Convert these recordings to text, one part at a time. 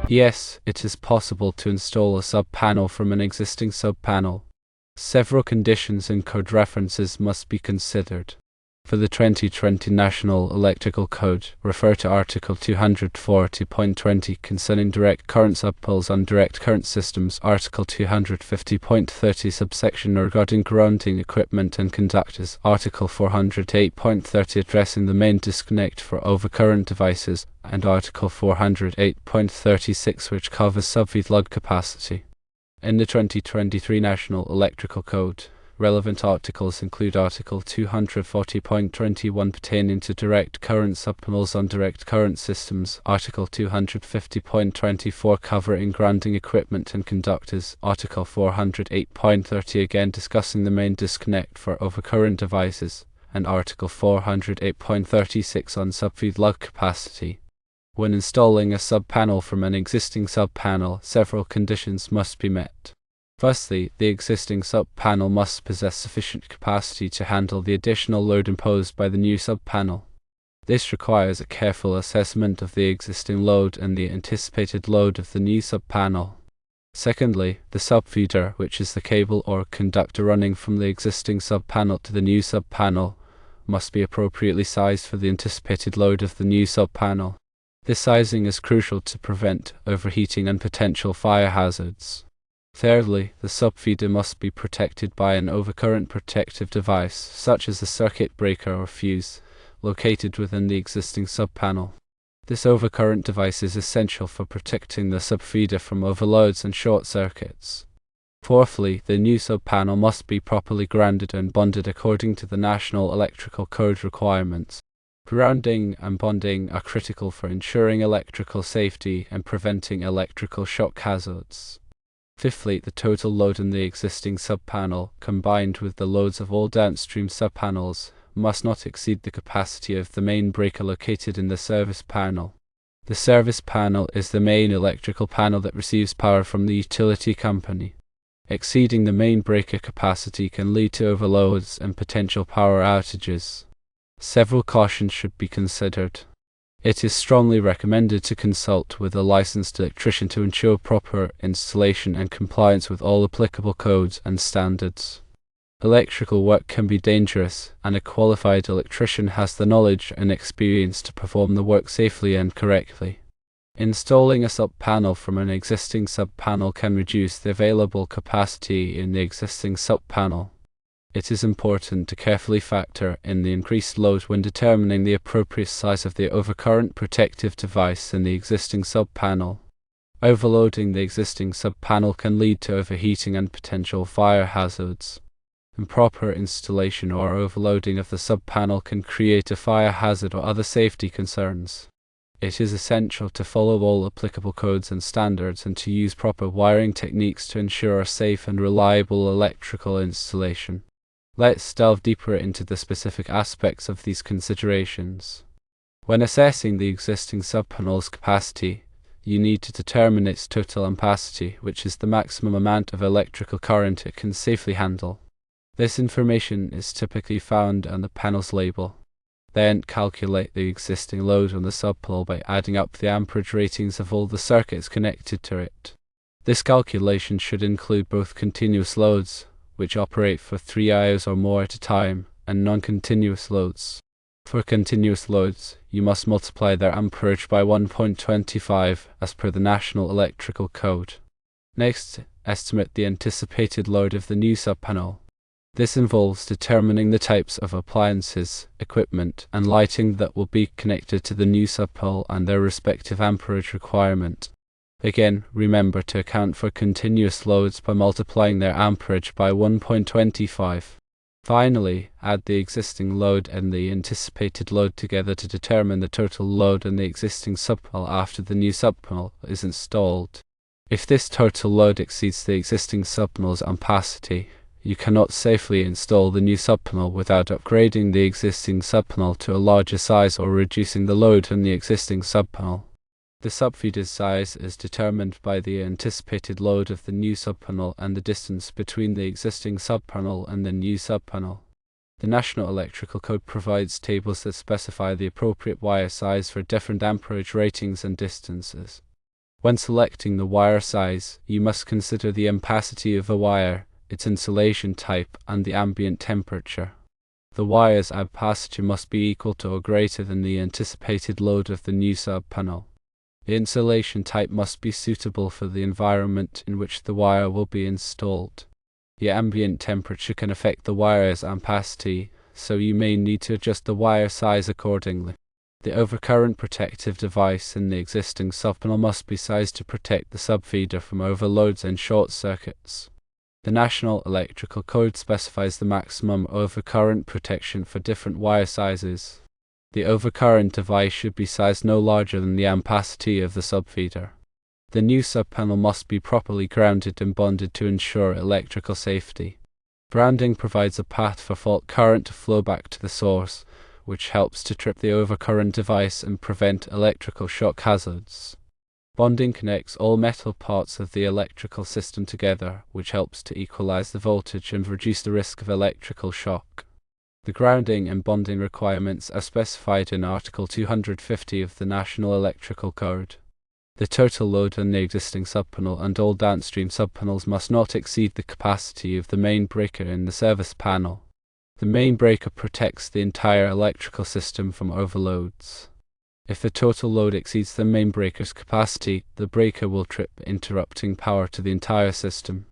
Yes, it is possible to install a sub-panel from an existing sub-panel. Several conditions and code references must be considered. For the 2020 National Electrical Code, refer to Article 240.20 concerning direct current subpoles on direct current systems, Article 250.30 subsection regarding grounding equipment and conductors, Article 408.30 addressing the main disconnect for overcurrent devices, and Article 408.36 which covers subfeed load capacity. In the 2023 National Electrical Code, relevant articles include Article 240.21 pertaining to direct current subpanels on direct current systems, Article 250.24 covering grounding equipment and conductors, Article 408.30 again discussing the main disconnect for overcurrent devices, and Article 408.36 on subfeed load capacity. When installing a sub-panel from an existing sub-panel, several conditions must be met. Firstly, the existing sub-panel must possess sufficient capacity to handle the additional load imposed by the new sub-panel. This requires a careful assessment of the existing load and the anticipated load of the new sub-panel. Secondly, the subfeeder, which is the cable or conductor running from the existing sub-panel to the new sub-panel, must be appropriately sized for the anticipated load of the new sub-panel. This sizing is crucial to prevent overheating and potential fire hazards. Thirdly, the subfeeder must be protected by an overcurrent protective device, such as a circuit breaker or fuse, located within the existing subpanel. This overcurrent device is essential for protecting the subfeeder from overloads and short circuits. Fourthly, the new subpanel must be properly grounded and bonded according to the National Electrical Code requirements. Grounding and bonding are critical for ensuring electrical safety and preventing electrical shock hazards. Fifthly, the total load in the existing subpanel, combined with the loads of all downstream subpanels, must not exceed the capacity of the main breaker located in the service panel. The service panel is the main electrical panel that receives power from the utility company. Exceeding the main breaker capacity can lead to overloads and potential power outages. Several cautions should be considered. It is strongly recommended to consult with a licensed electrician to ensure proper installation and compliance with all applicable codes and standards. Electrical work can be dangerous, and a qualified electrician has the knowledge and experience to perform the work safely and correctly. Installing a sub-panel from an existing sub-panel can reduce the available capacity in the existing sub-panel. It is important to carefully factor in the increased load when determining the appropriate size of the overcurrent protective device in the existing sub-panel. Overloading the existing sub-panel can lead to overheating and potential fire hazards. Improper installation or overloading of the sub-panel can create a fire hazard or other safety concerns. It is essential to follow all applicable codes and standards and to use proper wiring techniques to ensure a safe and reliable electrical installation. Let's delve deeper into the specific aspects of these considerations. When assessing the existing subpanel's capacity, you need to determine its total ampacity, which is the maximum amount of electrical current it can safely handle. This information is typically found on the panel's label. Then calculate the existing load on the subpanel by adding up the amperage ratings of all the circuits connected to it. This calculation should include both continuous loads, which operate for 3 hours or more at a time, and non-continuous loads. For continuous loads, you must multiply their amperage by 1.25 as per the National Electrical Code. Next, estimate the anticipated load of the new subpanel. This involves determining the types of appliances, equipment, and lighting that will be connected to the new subpanel and their respective amperage requirement. Again, remember to account for continuous loads by multiplying their amperage by 1.25. Finally, add the existing load and the anticipated load together to determine the total load in the existing subpanel after the new subpanel is installed. If this total load exceeds the existing subpanel's ampacity, you cannot safely install the new subpanel without upgrading the existing subpanel to a larger size or reducing the load in the existing subpanel. The subfeeder's size is determined by the anticipated load of the new subpanel and the distance between the existing subpanel and the new subpanel. The National Electrical Code provides tables that specify the appropriate wire size for different amperage ratings and distances. When selecting the wire size, you must consider the ampacity of the wire, its insulation type, and the ambient temperature. The wire's ampacity must be equal to or greater than the anticipated load of the new sub-panel. The insulation type must be suitable for the environment in which the wire will be installed. The ambient temperature can affect the wire's ampacity, so you may need to adjust the wire size accordingly. The overcurrent protective device in the existing subpanel must be sized to protect the subfeeder from overloads and short circuits. The National Electrical Code specifies the maximum overcurrent protection for different wire sizes. The overcurrent device should be sized no larger than the ampacity of the subfeeder. The new subpanel must be properly grounded and bonded to ensure electrical safety. Grounding provides a path for fault current to flow back to the source, which helps to trip the overcurrent device and prevent electrical shock hazards. Bonding connects all metal parts of the electrical system together, which helps to equalize the voltage and reduce the risk of electrical shock. The grounding and bonding requirements are specified in Article 250 of the National Electrical Code. The total load on the existing subpanel and all downstream subpanels must not exceed the capacity of the main breaker in the service panel. The main breaker protects the entire electrical system from overloads. If the total load exceeds the main breaker's capacity, the breaker will trip, interrupting power to the entire system.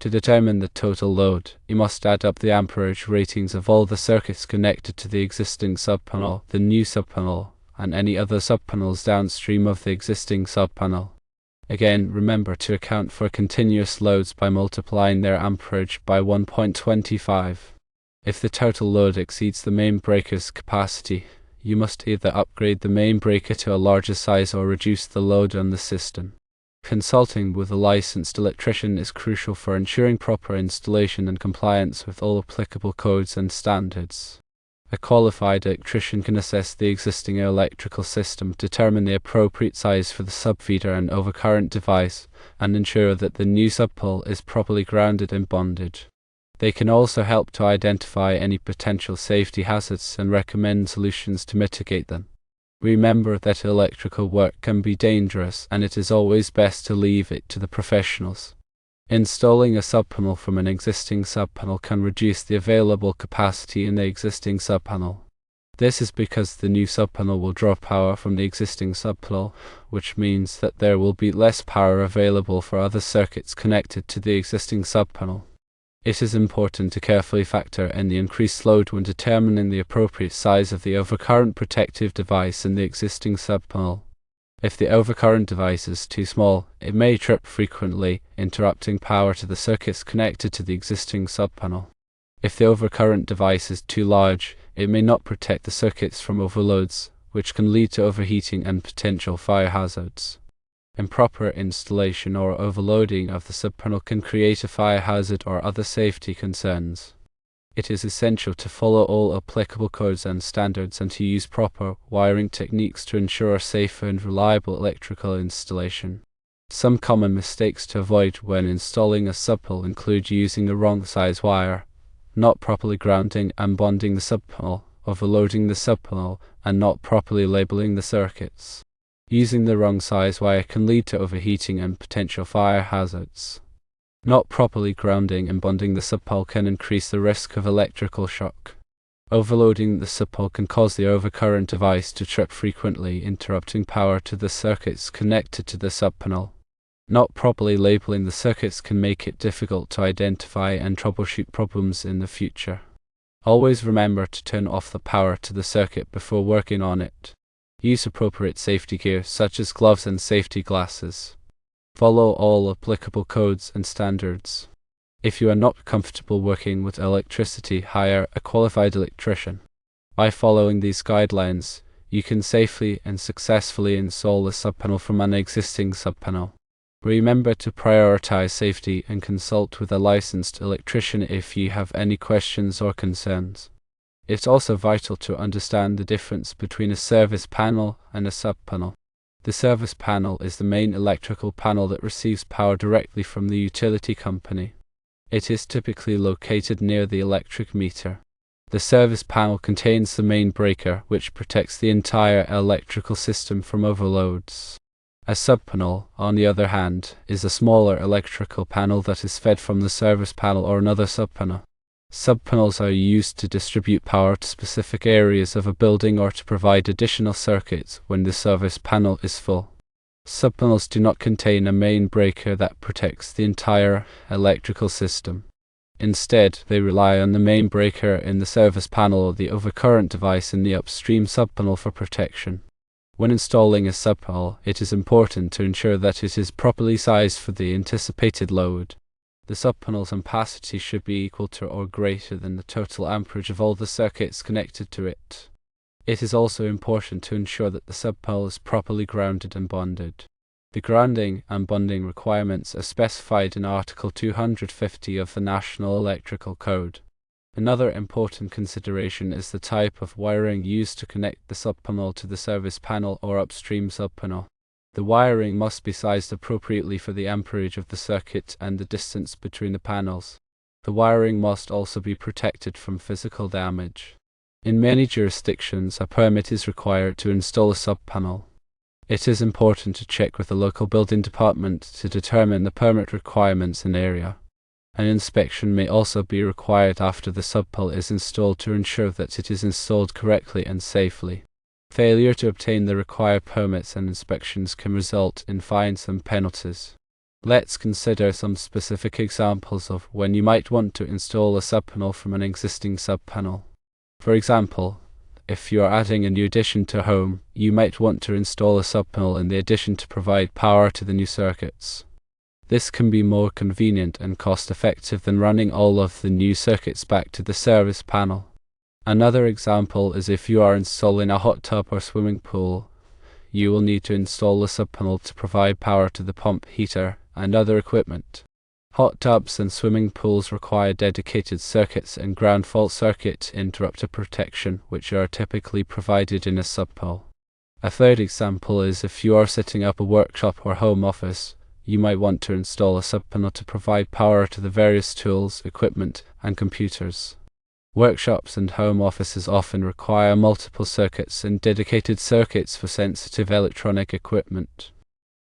To determine the total load, you must add up the amperage ratings of all the circuits connected to the existing subpanel, the new subpanel, and any other subpanels downstream of the existing subpanel. Again, remember to account for continuous loads by multiplying their amperage by 1.25. If the total load exceeds the main breaker's capacity, you must either upgrade the main breaker to a larger size or reduce the load on the system. Consulting with a licensed electrician is crucial for ensuring proper installation and compliance with all applicable codes and standards. A qualified electrician can assess the existing electrical system, determine the appropriate size for the subfeeder and overcurrent device, and ensure that the new subpanel is properly grounded and bonded. They can also help to identify any potential safety hazards and recommend solutions to mitigate them. Remember that electrical work can be dangerous, and it is always best to leave it to the professionals. Installing a subpanel from an existing subpanel can reduce the available capacity in the existing subpanel. This is because the new subpanel will draw power from the existing subpanel, which means that there will be less power available for other circuits connected to the existing subpanel. It is important to carefully factor in the increased load when determining the appropriate size of the overcurrent protective device in the existing subpanel. If the overcurrent device is too small, it may trip frequently, interrupting power to the circuits connected to the existing subpanel. If the overcurrent device is too large, it may not protect the circuits from overloads, which can lead to overheating and potential fire hazards. Improper installation or overloading of the subpanel can create a fire hazard or other safety concerns. It is essential to follow all applicable codes and standards and to use proper wiring techniques to ensure safe and reliable electrical installation. Some common mistakes to avoid when installing a subpanel include using the wrong size wire, not properly grounding and bonding the subpanel, overloading the subpanel, and not properly labeling the circuits. Using the wrong size wire can lead to overheating and potential fire hazards. Not properly grounding and bonding the subpanel can increase the risk of electrical shock. Overloading the subpanel can cause the overcurrent device to trip frequently, interrupting power to the circuits connected to the subpanel. Not properly labeling the circuits can make it difficult to identify and troubleshoot problems in the future. Always remember to turn off the power to the circuit before working on it. Use appropriate safety gear such as gloves and safety glasses. Follow all applicable codes and standards. If you are not comfortable working with electricity, hire a qualified electrician. By following these guidelines, you can safely and successfully install a subpanel from an existing subpanel. Remember to prioritize safety and consult with a licensed electrician if you have any questions or concerns. It's also vital to understand the difference between a service panel and a subpanel. The service panel is the main electrical panel that receives power directly from the utility company. It is typically located near the electric meter. The service panel contains the main breaker, which protects the entire electrical system from overloads. A subpanel, on the other hand, is a smaller electrical panel that is fed from the service panel or another subpanel. Subpanels are used to distribute power to specific areas of a building or to provide additional circuits when the service panel is full. Subpanels do not contain a main breaker that protects the entire electrical system. Instead, they rely on the main breaker in the service panel or the overcurrent device in the upstream subpanel for protection. When installing a subpanel, it is important to ensure that it is properly sized for the anticipated load. The subpanel's ampacity should be equal to or greater than the total amperage of all the circuits connected to it. It is also important to ensure that the subpanel is properly grounded and bonded. The grounding and bonding requirements are specified in Article 250 of the National Electrical Code. Another important consideration is the type of wiring used to connect the subpanel to the service panel or upstream subpanel. The wiring must be sized appropriately for the amperage of the circuit and the distance between the panels. The wiring must also be protected from physical damage. In many jurisdictions, a permit is required to install a subpanel. It is important to check with the local building department to determine the permit requirements in area. An inspection may also be required after the subpanel is installed to ensure that it is installed correctly and safely. Failure to obtain the required permits and inspections can result in fines and penalties. Let's consider some specific examples of when you might want to install a subpanel from an existing subpanel. For example, if you are adding a new addition to a home, you might want to install a subpanel in the addition to provide power to the new circuits. This can be more convenient and cost-effective than running all of the new circuits back to the service panel. Another example is if you are installing a hot tub or swimming pool, you will need to install a subpanel to provide power to the pump, heater, and other equipment. Hot tubs and swimming pools require dedicated circuits and ground fault circuit interrupter protection, which are typically provided in a subpanel. A third example is if you are setting up a workshop or home office, you might want to install a subpanel to provide power to the various tools, equipment, and computers. Workshops and home offices often require multiple circuits and dedicated circuits for sensitive electronic equipment.